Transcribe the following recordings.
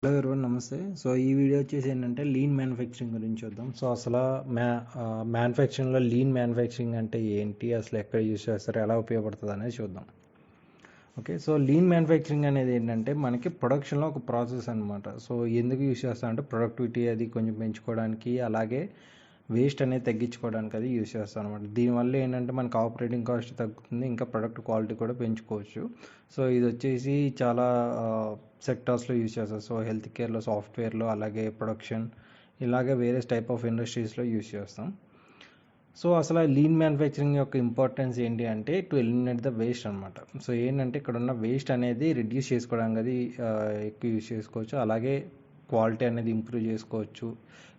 Hello everyone నమస్తే. So ఈ video వచ్చేసి ఏంటంటే లీన్ మ్యానుఫ్యాక్చరింగ్ గురించి చూద్దాం. సో అసలు మ్యానుఫ్యాక్చరింగ్లో లీన్ మ్యానుఫ్యాక్చరింగ్ అంటే ఏంటి, అసలు ఎక్కడ యూజ్ చేస్తారు, ఎలా ఉపయోగపడుతుంది అనేది చూద్దాం. ఓకే, సో లీన్ మ్యానుఫ్యాక్చరింగ్ అనేది ఏంటంటే మనకి ప్రొడక్షన్లో ఒక ప్రాసెస్ అనమాట. సో ఎందుకు యూజ్ చేస్తామంటే ప్రొడక్టివిటీ అది కొంచెం పెంచుకోవడానికి, అలాగే వేస్ట్ అనేది తగ్గించుకోవడానికి అది యూజ్ చేస్తాం అనమాట. దీనివల్ల ఏంటంటే మనకు ఆపరేటింగ్ కాస్ట్ తగ్గుతుంది, ఇంకా ప్రొడక్ట్ క్వాలిటీ కూడా పెంచుకోవచ్చు. సో ఇది వచ్చేసి చాలా సెక్టార్స్లో యూజ్ చేస్తారు. సో హెల్త్ కేర్లో, సాఫ్ట్వేర్లో, అలాగే ప్రొడక్షన్, ఇలాగే వేరే టైప్ ఆఫ్ ఇండస్ట్రీస్లో యూజ్ చేస్తాం. సో అసలు లీన్ మ్యానుఫ్యాక్చరింగ్ యొక్క ఇంపార్టెన్స్ ఏంటి అంటే టు ఎలిమినేట్ ద వేస్ట్ అనమాట. సో ఏంటంటే ఇక్కడ ఉన్న వేస్ట్ అనేది రిడ్యూస్ చేసుకోవడానికి అది ఎక్కువ యూజ్ చేసుకోవచ్చు, అలాగే క్వాలిటీ అనేది ఇంప్రూవ్ చేసుకోవచ్చు,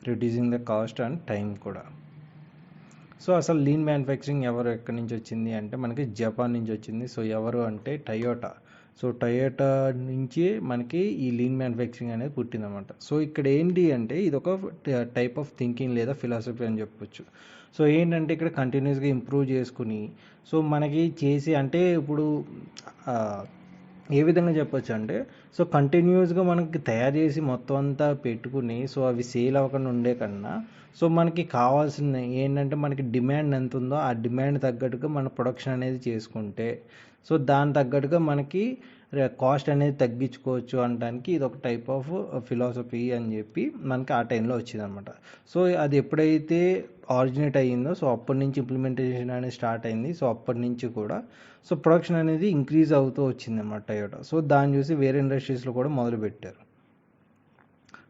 reducing the cost and time కూడా. సో అసలు లీన్ మ్యానుఫ్యాక్చరింగ్ ఎక్కడి నుంచి వచ్చింది అంటే మనకి జపాన్ నుంచి వచ్చింది. సో ఎవరు అంటే టయోటా. సో టయోటా నుంచి మనకి ఈ లీన్ మ్యానుఫ్యాక్చరింగ్ అనేది పుట్టిందన్నమాట. సో ఇక్కడ ఏంటి అంటే ఇది ఒక టైప్ ఆఫ్ థింకింగ్ లేదా ఫిలాసఫీ అని చెప్పొచ్చు. సో ఏంటంటే ఇక్కడ కంటిన్యూస్గా ఇంప్రూవ్ చేసుకుని, సో మనకి చేసి అంటే ఇప్పుడు ఏ విధంగా చెప్పొచ్చు అంటే, సో కంటిన్యూస్గా మనకి తయారు చేసి మొత్తం అంతా పెట్టుకుని సో అవి సేల్ అవ్వకుండా ఉండే కన్నా, సో మనకి కావాల్సింది ఏంటంటే మనకి డిమాండ్ ఎంత ఉందో ఆ డిమాండ్ తగ్గట్టుగా మన ప్రొడక్షన్ అనేది చేసుకుంటే, సో దాని తగ్గట్టుగా మనకి కాస్ట్ అనేది తగ్గించుకోవచ్చు అనడానికి ఇది ఒక టైప్ ఆఫ్ ఫిలాసఫీ అని చెప్పి మనకి ఆ టైంలో వచ్చింది అనమాట. సో అది ఎప్పుడైతే ఆరిజినేట్ అయ్యిందో సో అప్పటి నుంచి ఇంప్లిమెంటేషన్ అనేది స్టార్ట్ అయింది. సో అప్పటి నుంచి కూడా సో ప్రొడక్షన్ అనేది ఇంక్రీజ్ అవుతూ వచ్చింది అన్నమాట టయోటా. సో దాన్ని చూసి వేరే ఇండస్ట్రీస్లో కూడా మొదలుపెట్టారు.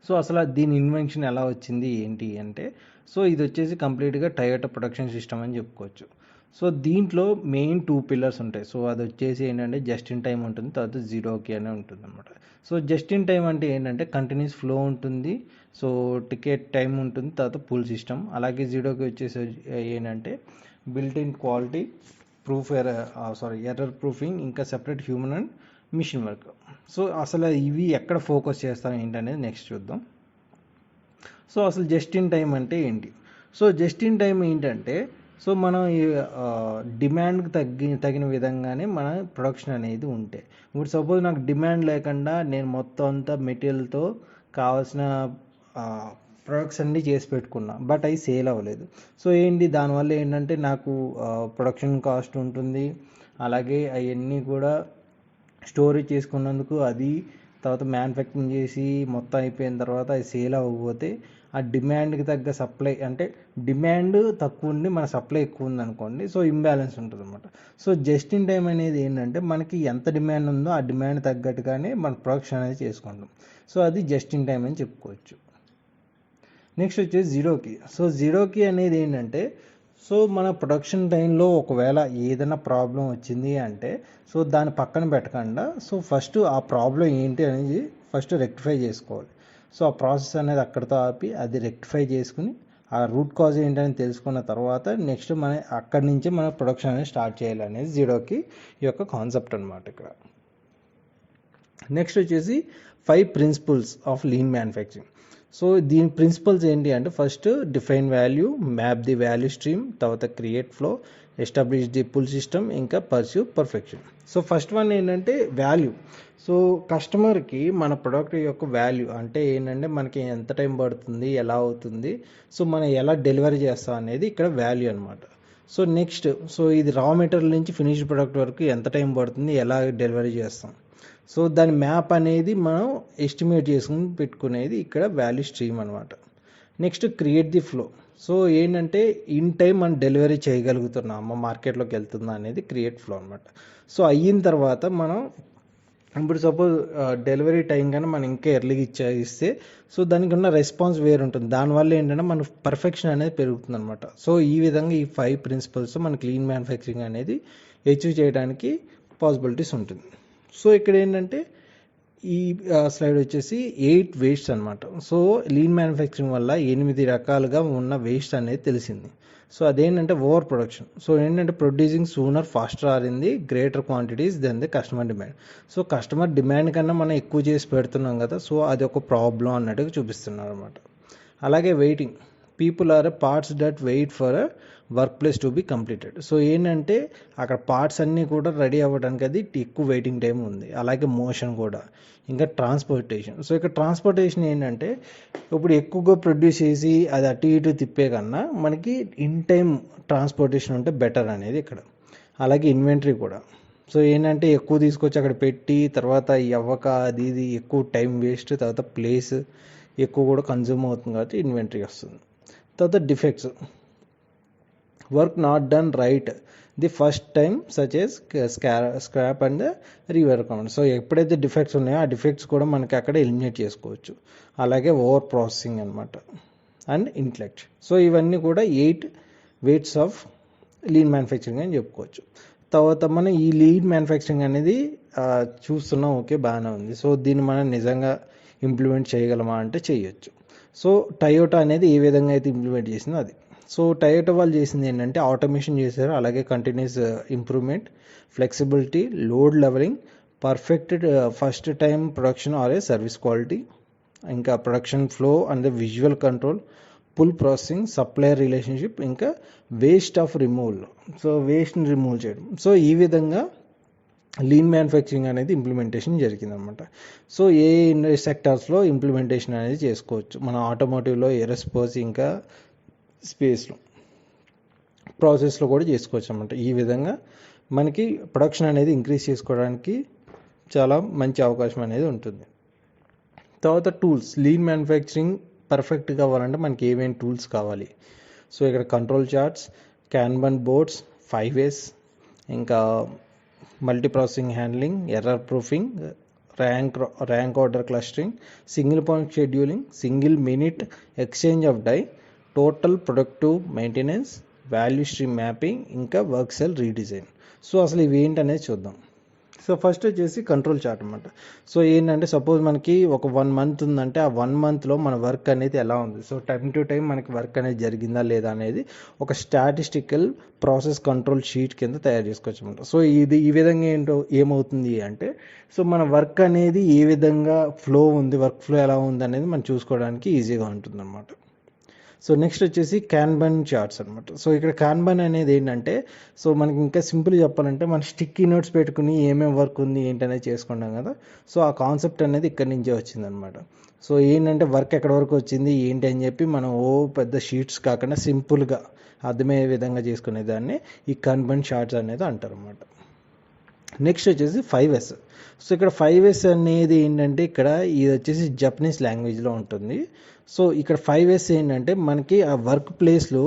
సో అసలు దీని ఇన్వెన్షన్ ఎలా వచ్చింది ఏంటి అంటే, సో ఇది వచ్చేసి కంప్లీట్గా టయోటా ప్రొడక్షన్ సిస్టమ్ అని చెప్పుకోవచ్చు. సో దీంట్లో మెయిన్ 2 పిల్లర్స్ ఉంటాయి. సో అది వచ్చేసి ఏంటంటే జస్ట్ ఇన్ టైం ఉంటుంది, తర్వాత జీరోకి అనే ఉంటుంది అనమాట. సో జస్ట్ ఇన్ టైం అంటే ఏంటంటే కంటిన్యూస్ ఫ్లో ఉంటుంది, సో టికెట్ టైం ఉంటుంది, తర్వాత పూల్ సిస్టమ్. అలాగే జీరోకి వచ్చేసి ఏంటంటే built in quality proof error proofing, ఇంకా separate human and machine work. So అసలు ఇవి ఎక్కడ ఫోకస్ చేస్తాం ఏంటనేది నెక్స్ట్ చూద్దాం. సో అసలు జస్ట్ ఇన్ టైం అంటే ఏంటి? సో జస్ట్ ఇన్ టైం ఏంటంటే, సో మనం డిమాండ్కి తగిన విధంగానే మన ప్రొడక్షన్ అనేది ఉంటే, ఇప్పుడు సపోజ్ నాకు డిమాండ్ లేకుండా నేను మొత్తం అంతా మెటీరియల్తో కావాల్సిన ప్రొడక్ట్స్ అన్నీ చేసి పెట్టుకున్నా, బట్ అవి సేల్ అవ్వలేదు. సో ఏంటి దానివల్ల ఏంటంటే నాకు ప్రొడక్షన్ కాస్ట్ ఉంటుంది, అలాగే అవన్నీ కూడా స్టోరేజ్ చేసుకున్నందుకు అది, తర్వాత మ్యానుఫ్యాక్చరింగ్ చేసి మొత్తం అయిపోయిన తర్వాత అది సేల్ అవ్వకపోతే ఆ డిమాండ్కి తగ్గ సప్లై, అంటే డిమాండ్ తక్కువ ఉండి మన సప్లై ఎక్కువ ఉంది అనుకోండి, సో ఇంబ్యాలెన్స్ ఉంటుంది అనమాట. సో జస్ట్ ఇన్ టైం అనేది ఏంటంటే మనకి ఎంత డిమాండ్ ఉందో ఆ డిమాండ్ తగ్గట్టుగానే మన ప్రొడక్షన్ అనేది చేసుకుంటాం. సో అది జస్ట్ ఇన్ టైం అని చెప్పుకోవచ్చు. నెక్స్ట్ వచ్చేసి జీరోకి. సో జీరోకి అనేది ఏంటంటే, సో మన ప్రొడక్షన్ టైంలో ఒకవేళ ఏదైనా ప్రాబ్లం వచ్చింది అంటే, సో దాన్ని పక్కన పెట్టకుండా సో ఫస్ట్ ఆ ప్రాబ్లం ఏంటి అనేది ఫస్ట్ రెక్టిఫై చేసుకోవాలి. సో ఆ ప్రాసెస్ అనేది అక్కడితో ఆపి అది రెక్టిఫై చేసుకుని ఆ రూట్ కాజ్ ఏంటని తెలుసుకున్న తర్వాత నెక్స్ట్ మన అక్కడి నుంచి మన ప్రొడక్షన్ అనేది స్టార్ట్ చేయాలి అనేది జీరోకి ఈ యొక్క కాన్సెప్ట్ అనమాట ఇక్కడ. నెక్స్ట్ వచ్చేసి 5 principles of lean manufacturing. So దీని ప్రిన్సిపల్స్ ఏంటి అంటే, first define value, map the value stream, తర్వాత create flow, establish the pull system, ఇంకా pursue perfection. So first one ఏంటంటే వాల్యూ. సో కస్టమర్కి మన ప్రోడక్ట్ యొక్క వాల్యూ అంటే ఏంటంటే మనకి ఎంత టైం పడుతుంది, ఎలా అవుతుంది, సో మనం ఎలా డెలివరీ చేస్తాం అనేది ఇక్కడ వాల్యూ అనమాట. సో నెక్స్ట్, సో ఇది రా మెటీరియల్ నుంచి ఫినిష్డ్ ప్రోడక్ట్ వరకు ఎంత టైం పడుతుంది, ఎలా డెలివరీ చేస్తాం, సో దాని మ్యాప్ అనేది మనం ఎస్టిమేట్ చేసుకుని పెట్టుకునేది ఇక్కడ వాల్యూ స్ట్రీమ్ అనమాట. Next create the flow. So ఏంటంటే ఇన్ టైం మనం డెలివరీ చేయగలుగుతున్నామా, మార్కెట్లోకి వెళ్తుందా అనేది క్రియేట్ ఫ్లో అనమాట. సో అయిన తర్వాత మనం ఇప్పుడు సపోజ్ డెలివరీ టైం కానీ మనం ఇంకా ఎర్లీగా ఇస్తే సో దానికి ఉన్న రెస్పాన్స్ వేరు ఉంటుంది. దానివల్ల ఏంటంటే మన పర్ఫెక్షన్ అనేది పెరుగుతుంది అనమాట. సో ఈ విధంగా ఈ 5 ప్రిన్సిపల్స్ మన క్లీన్ మ్యానుఫ్యాక్చరింగ్ అనేది అచీవ్ చేయడానికి పాసిబిలిటీస్ ఉంటుంది. సో ఇక్కడ ఏంటంటే ఈ స్లైడ్ వచ్చేసి 8 వేస్ట్ అనమాట. సో లీన్ మ్యానుఫ్యాక్చరింగ్ వల్ల 8 రకాలుగా ఉన్న వేస్ట్ అనేది తెలిసింది. సో అదేంటంటే ఓవర్ ప్రొడక్షన్. సో ఏంటంటే producing sooner faster or in the greater quantities than the customer demand. So customer demand కన్నా మనం ఎక్కువ చేసి పెడుతున్నాం కదా, సో అది ఒక ప్రాబ్లం అన్నట్టుగా చూపిస్తున్నారు అనమాట. అలాగే waiting. People or parts that wait for work place to be completed. So ఏంటంటే అక్కడ పార్ట్స్ అన్నీ కూడా రెడీ అవ్వడానికి అది ఎక్కువ వెయిటింగ్ టైం ఉంది. అలాగే మోషన్ కూడా, ఇంకా ట్రాన్స్పోర్టేషన్. సో ఇక్కడ ట్రాన్స్పోర్టేషన్ ఏంటంటే ఇప్పుడు ఎక్కువగా ప్రొడ్యూస్ చేసి అది అటు ఇటు తిప్పే కన్నా మనకి ఇన్ టైం ట్రాన్స్పోర్టేషన్ ఉంటే బెటర్ అనేది ఇక్కడ. అలాగే ఇన్వెంటరీ కూడా. సో ఏంటంటే ఎక్కువ తీసుకొచ్చి అక్కడ పెట్టి తర్వాత అవ్వక అది ఇది ఎక్కువ టైం వేస్ట్, తర్వాత ప్లేస్ ఎక్కువ కూడా కన్జ్యూమ్ అవుతుంది కాబట్టి ఇన్వెంటరీ వస్తుంది. తర్వాత defects, work not done right the first time such as scrap and rework అన్నమాట. సో ఎప్పుడైతే డిఫెక్ట్స్ ఉన్నాయో ఆ డిఫెక్ట్స్ కూడా మనకి అక్కడ ఎలిమినేట్ చేసుకోవచ్చు. అలాగే ఓవర్ ప్రాసెసింగ్ అనమాట అండ్ ఇంటెలెక్ట్. సో ఇవన్నీ కూడా 8 weights ఆఫ్ లీన్ మ్యానుఫ్యాక్చరింగ్ అని చెప్పుకోవచ్చు. తర్వాత మనం ఈ లీన్ మ్యానుఫ్యాక్చరింగ్ అనేది చూస్తున్నాం, ఓకే బాగానే ఉంది. సో దీన్ని మనం నిజంగా ఇంప్లిమెంట్ చేయగలమా అంటే చేయొచ్చు. సో టయోటా అనేది ఏ విధంగా అయితే ఇంప్లిమెంట్ చేసిందో అది. సో టయోటా వాళ్ళు చేసింది ఏంటంటే ఆటోమేషన్ చేశారు, అలాగే continuous improvement, flexibility, load levelling, perfected first time production or a service quality, ఇంకా production flow and the visual control, pull processing, supplier relationship, ఇంకా వేస్ట్ ఆఫ్ రిమూవల్. సో వేస్ట్ని రిమూవ్ చేయడం. So ఈ విధంగా లీన్ మ్యానుఫ్యాక్చరింగ్ అనేది implementation జరిగిందనమాట. So ఏ సెక్టార్స్లో ఇంప్లిమెంటేషన్ అనేది చేసుకోవచ్చు, మన ఆటోమోటివ్లో, ఏరోస్పేస్, ఇంకా స్పేస్లో, ప్రాసెస్లో కూడా చేసుకోవచ్చు అనమాట. ఈ విధంగా మనకి ప్రొడక్షన్ అనేది ఇంక్రీజ్ చేసుకోవడానికి చాలా మంచి అవకాశం అనేది ఉంటుంది. తర్వాత టూల్స్, లీన్ మ్యానుఫ్యాక్చరింగ్ పర్ఫెక్ట్గా అవ్వాలంటే మనకి ఏమేమి టూల్స్ కావాలి. సో ఇక్కడ కంట్రోల్ చార్ట్స్, క్యాన్బన్ బోర్డ్స్, 5S, ఇంకా multi processing handling, error proofing, rank order clustering, single point scheduling, single minute exchange of die, total productive maintenance, value stream mapping, ఇంకా work cell redesign. So అసలు ఇవి ఏంటనేది చూద్దాం. So first వచ్చేసి control chart అనమాట. So ఏంటంటే suppose మనకి ఒక 1 month ఉందంటే ఆ 1 monthలో మన వర్క్ అనేది ఎలా ఉంది, సో టైం టు టైం మనకి వర్క్ అనేది జరిగిందా లేదా అనేది ఒక స్టాటిస్టికల్ ప్రాసెస్ కంట్రోల్ షీట్ కింద తయారు చేసుకోవచ్చు అనమాట. సో ఇది ఈ విధంగా ఏమవుతుంది అంటే సో మన వర్క్ అనేది ఏ విధంగా ఫ్లో ఉంది, వర్క్ ఫ్లో ఎలా ఉంది అనేది మనం చూసుకోవడానికి ఈజీగా ఉంటుంది అనమాట. సో నెక్స్ట్ వచ్చేసి క్యాన్బన్ చార్ట్స్ అనమాట. సో ఇక్కడ క్యాన్బన్ అనేది ఏంటంటే సో మనకి ఇంకా సింపుల్ చెప్పాలంటే మన స్టిక్కీ నోట్స్ పెట్టుకుని ఏమేమి వర్క్ ఉంది ఏంటనేది చేసుకుంటాం కదా. సో ఆ కాన్సెప్ట్ అనేది ఇక్కడి నుంచే వచ్చిందనమాట. సో ఏంటంటే వర్క్ ఎక్కడి వరకు వచ్చింది ఏంటి అని చెప్పి మనం పెద్ద షీట్స్ కాకుండా సింపుల్గా అర్థమయ్యే విధంగా చేసుకునే దాన్ని ఈ క్యాన్బన్ చార్ట్స్ అనేది అంటారు అనమాట. నెక్స్ట్ వచ్చేసి 5S. సో ఇక్కడ 5S అనేది ఏంటంటే ఇక్కడ ఇది వచ్చేసి జపనీస్ లాంగ్వేజ్లో ఉంటుంది. సో ఇక్కడ 5S ఏంటంటే మనకి ఆ వర్క్ ప్లేస్లో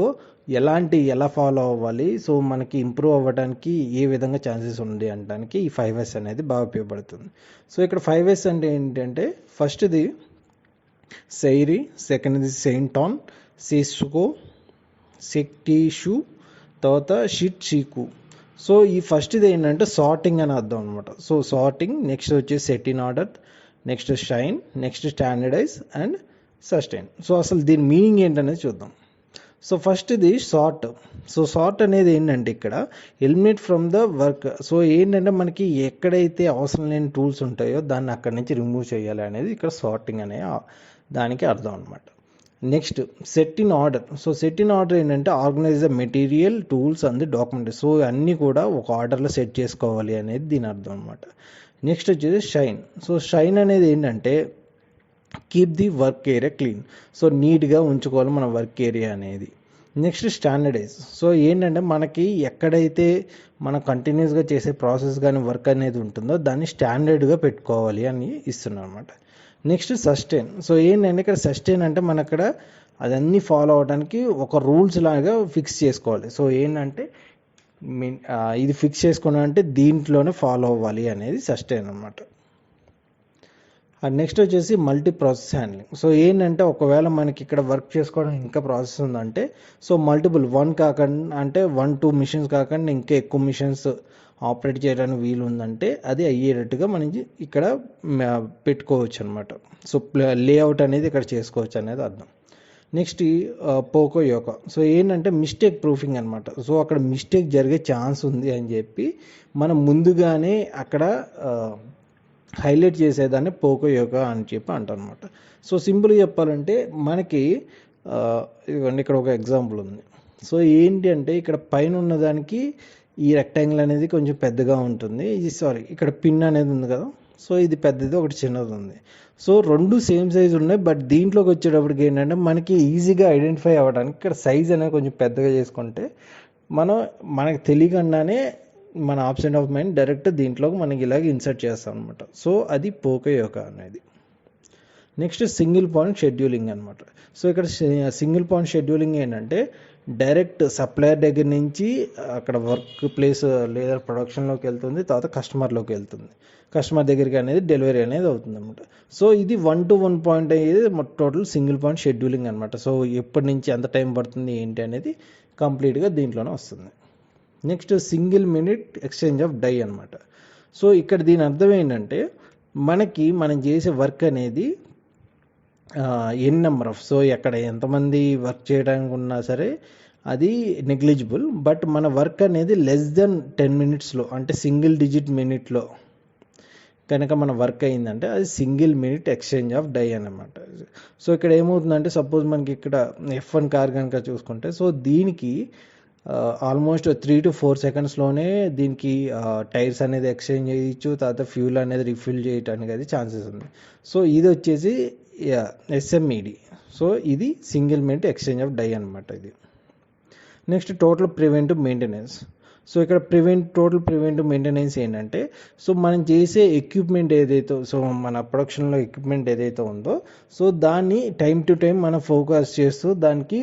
ఎలా ఫాలో అవ్వాలి, సో మనకి ఇంప్రూవ్ అవ్వడానికి ఏ విధంగా ఛాన్సెస్ ఉంది అనడానికి ఈ 5S అనేది బాగా ఉపయోగపడుతుంది. సో ఇక్కడ 5S అంటే ఏంటంటే ఫస్ట్ది సెయిరీ, సెకండ్ది సెయింటాన్, సిస్కో, సెక్టిషు, తర్వాత షిట్షికు. సో ఈ ఫస్ట్ది ఏంటంటే సార్టింగ్ అని అర్థం అనమాట. సో సార్టింగ్, నెక్స్ట్ వచ్చేసి set in order, next shine, next standardise and sustain. So అసలు దీని మీనింగ్ ఏంటనేది చూద్దాం. సో ఫస్ట్ది సార్ట్. సో సార్ట్ అనేది ఏంటంటే ఇక్కడ eliminate from the work. So ఏంటంటే మనకి ఎక్కడైతే అవసరం లేని టూల్స్ ఉంటాయో దాన్ని అక్కడి నుంచి రిమూవ్ చేయాలి అనేది ఇక్కడ సార్టింగ్ అనే దానికి అర్థం అనమాట. Next set in order. So set in order ఏంటంటే organise the material, tools and document. So అన్నీ కూడా ఒక ఆర్డర్లో సెట్ చేసుకోవాలి అనేది దీని అర్థం అనమాట. నెక్స్ట్ వచ్చేసి షైన్. సో షైన్ అనేది ఏంటంటే keep the work area clean. So నీట్గా ఉంచుకోవాలి మన వర్క్ ఏరియా అనేది. Next standardise. సో ఏంటంటే మనకి ఎక్కడైతే మనం కంటిన్యూస్గా చేసే ప్రాసెస్ కానీ వర్క్ అనేది ఉంటుందో దాన్ని స్టాండర్డ్గా పెట్టుకోవాలి అని ఇస్తున్నాం అనమాట. Next sustain. సో ఏంటంటే ఇక్కడ సస్టైన్ అంటే మన అక్కడ అదన్నీ ఫాలో అవడానికి ఒక రూల్స్ లాగా ఫిక్స్ చేసుకోవాలి. సో ఏంటంటే ఇది ఫిక్స్ చేసుకున్నా అంటే దీంట్లోనే ఫాలో అవ్వాలి అనేది సస్టైన్ అనమాట. అండ్ నెక్స్ట్ వచ్చేసి మల్టీ ప్రాసెస్ హ్యాండ్లింగ్. సో ఏంటంటే ఒకవేళ మనకి ఇక్కడ వర్క్ చేసుకోవడం ఇంకా ప్రాసెస్ ఉందంటే సో మల్టిపుల్ 1 కాకుండా అంటే 1-2 మిషన్స్ కాకుండా ఇంకా ఎక్కువ మిషన్స్ ఆపరేట్ చేయడానికి వీలు ఉందంటే అది అయ్యేటట్టుగా మనం ఇక్కడ పెట్టుకోవచ్చు అనమాట. సో లేఅవుట్ అనేది ఇక్కడ చేసుకోవచ్చు అనేది అర్థం. Next poka yoke. సో ఏంటంటే మిస్టేక్ ప్రూఫింగ్ అనమాట. సో అక్కడ మిస్టేక్ జరిగే ఛాన్స్ ఉంది అని చెప్పి మనం ముందుగానే అక్కడ హైలైట్ చేసేదాన్ని పోకో యోగా అని చెప్పి అంటారు అనమాట. సో సింపుల్గా చెప్పాలంటే మనకి ఇదిగోండి ఇక్కడ ఒక ఎగ్జాంపుల్ ఉంది. సో ఏంటి అంటే ఇక్కడ పైన ఉన్నదానికి ఈ రెక్టాంగిల్ అనేది కొంచెం పెద్దగా ఉంటుంది, ఇది ఇక్కడ పిన్ అనేది ఉంది కదా, సో ఇది పెద్దది ఒకటి చిన్నది ఉంది. సో రెండు సేమ్ సైజ్ ఉన్నాయి, బట్ దీంట్లోకి వచ్చేటప్పటికి ఏంటంటే మనకి ఈజీగా ఐడెంటిఫై అవ్వడానికి ఇక్కడ సైజ్ అనేది కొంచెం పెద్దగా చేసుకుంటే మనకు తెలియకుండానే మన ఆబ్సెంట్ ఆఫ్ మైండ్ డైరెక్ట్ దీంట్లోకి మనకి ఇలాగ ఇన్సర్ట్ చేస్తాం అనమాట. సో అది పోకయోక అనేది. నెక్స్ట్ సింగిల్ పాయింట్ షెడ్యూలింగ్ అనమాట. సో ఇక్కడ సింగిల్ పాయింట్ షెడ్యూలింగ్ ఏంటంటే డైరెక్ట్ సప్లయర్ దగ్గర నుంచి అక్కడ వర్క్ ప్లేస్ లేదా ప్రొడక్షన్లోకి వెళ్తుంది, తర్వాత కస్టమర్లోకి వెళ్తుంది, కస్టమర్ దగ్గరికి అనేది డెలివరీ అనేది అవుతుంది అనమాట. సో ఇది 1 to 1 పాయింట్ అయ్యేది టోటల్ సింగిల్ పాయింట్ షెడ్యూలింగ్ అనమాట. సో ఎప్పటి నుంచి ఎంత టైం పడుతుంది ఏంటి అనేది కంప్లీట్గా దీంట్లోనే వస్తుంది. Next single minute exchange of die అనమాట. సో ఇక్కడ దీని అర్థం ఏంటంటే మనం చేసే వర్క్ అనేది ఎన్ నెంబర్ ఆఫ్, సో ఎక్కడ ఎంతమంది వర్క్ చేయడానికి ఉన్నా సరే అది నెగ్లిజిబుల్, బట్ మన వర్క్ అనేది లెస్ దెన్ 10 minutesలో అంటే సింగిల్ డిజిట్ మినిట్లో కనుక మన వర్క్ అయిందంటే అది single minute exchange of die అనమాట. సో ఇక్కడ ఏమవుతుందంటే సపోజ్ మనకి ఇక్కడ F1 కార్ కనుక చూసుకుంటే, సో దీనికి ఆల్మోస్ట్ 3 to 4 secondsలోనే దీనికి టైర్స్ అనేది ఎక్స్చేంజ్ చేయొచ్చు, తర్వాత ఫ్యూల్ అనేది రిఫిల్ చేయడానికి అది ఛాన్సెస్ ఉంది. సో ఇది వచ్చేసి SMED. సో ఇది single minute exchange of die అనమాట ఇది. Next total preventive maintenance. So ఇక్కడ టోటల్ ప్రివెంటివ్ మెయింటెనెన్స్ ఏంటంటే, సో మనం చేసే ఎక్విప్మెంట్ ఏదైతే, సో మన ప్రొడక్షన్లో ఎక్విప్మెంట్ ఏదైతే ఉందో, సో దాన్ని టైం టు టైం మనం ఫోకస్ చేస్తూ దానికి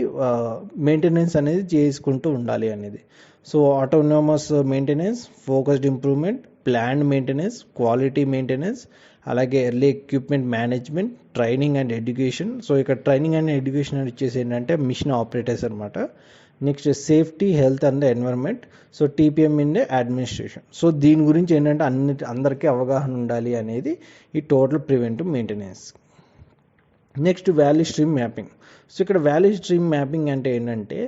మెయింటెనెన్స్ అనేది చేసుకుంటూ ఉండాలి అనేది. So autonomous maintenance, focused improvement, planned maintenance, quality maintenance, అలాగే early equipment management, training and education. So ఇక్కడ ట్రైనింగ్ అండ్ ఎడ్యుకేషన్ వచ్చేసి ఏంటంటే మిషన్ ఆపరేటర్స్ అనమాట. Next safety, health and environment, so TPM in administration. So దీని గురించి ఏంటంటే అందరికీ అవగాహన ఉండాలి అనేది ఈ total preventive maintenance. Next value stream mapping. So ఇక్కడ వాల్యూ స్ట్రీమ్ మ్యాపింగ్ అంటే ఏంటంటే,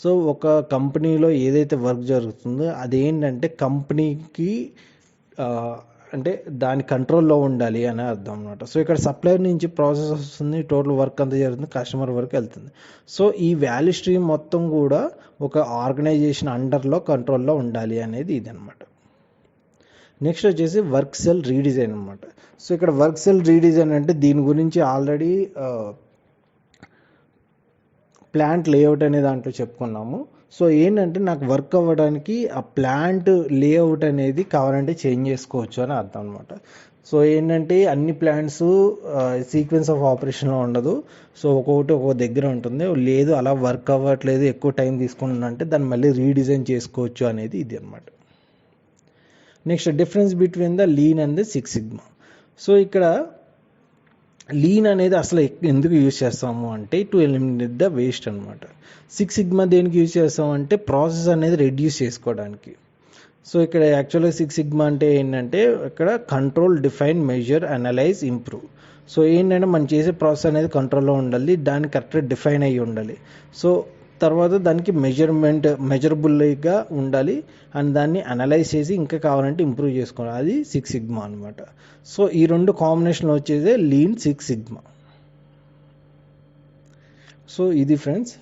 సో ఒక కంపెనీలో ఏదైతే వర్క్ జరుగుతుందో అదేంటంటే కంపెనీకి అంటే దాని కంట్రోల్లో ఉండాలి అని అర్థం అనమాట. సో ఇక్కడ సప్లయర్ నుంచి ప్రాసెస్ వస్తుంది, టోటల్ వర్క్ అంతా జరుగుతుంది, కస్టమర్ వరకు వెళ్తుంది. సో ఈ వాల్యూ స్ట్రీమ్ మొత్తం కూడా ఒక ఆర్గనైజేషన్ అండర్లో కంట్రోల్లో ఉండాలి అనేది ఇది అనమాట. నెక్స్ట్ వచ్చేసి వర్క్ సెల్ రీడిజైన్ అనమాట. సో ఇక్కడ వర్క్ సెల్ రీడిజైన్ అంటే దీని గురించి ఆల్రెడీ ప్లాంట్ లేఅవుట్ అనే దాంట్లో చెప్పుకున్నాము. సో ఏంటంటే నాకు వర్క్ అవ్వడానికి ఆ ప్లాంట్ లేఅవుట్ అనేది కావాలంటే చేంజ్ చేసుకోవచ్చు అని అర్థం అనమాట. సో ఏంటంటే అన్ని ప్లాంట్స్ సీక్వెన్స్ ఆఫ్ ఆపరేషన్లో ఉండదు, సో ఒక్కొక్కటి ఒక్కొక్క దగ్గర ఉంటుంది, లేదు అలా వర్క్ అవ్వట్లేదు ఎక్కువ టైం తీసుకుంటుందంటే దాన్ని మళ్ళీ రీడిజైన్ చేసుకోవచ్చు అనేది ఇది అనమాట. Next difference between the lean and the 6 Sigma. So ఇక్కడ లీన్ అనేది అసలు ఎందుకు యూజ్ చేస్తాము అంటే టు ఎలిమినేట్ ద వేస్ట్ అనమాట. 6 Sigma దేనికి యూజ్ చేస్తామంటే ప్రాసెస్ అనేది రెడ్యూస్ చేసుకోవడానికి. సో ఇక్కడ యాక్చువల్గా 6 Sigma అంటే ఏంటంటే ఇక్కడ control, define, measure, analyse, improve. So ఏంటంటే మనం చేసే ప్రాసెస్ అనేది కంట్రోల్లో ఉండాలి, దాన్ని కరెక్ట్గా డిఫైన్ అయ్యి ఉండాలి, సో తర్వాత దానికి మెజరబుల్గా ఉండాలి, అండ్ దాన్ని అనలైజ్ చేసి ఇంకా కావాలంటే ఇంప్రూవ్ చేసుకోవాలి, అది 6 Sigma అనమాట. సో ఈ రెండు కాంబినేషన్లో వచ్చేదే లీన్ 6 Sigma. సో ఇది ఫ్రెండ్స్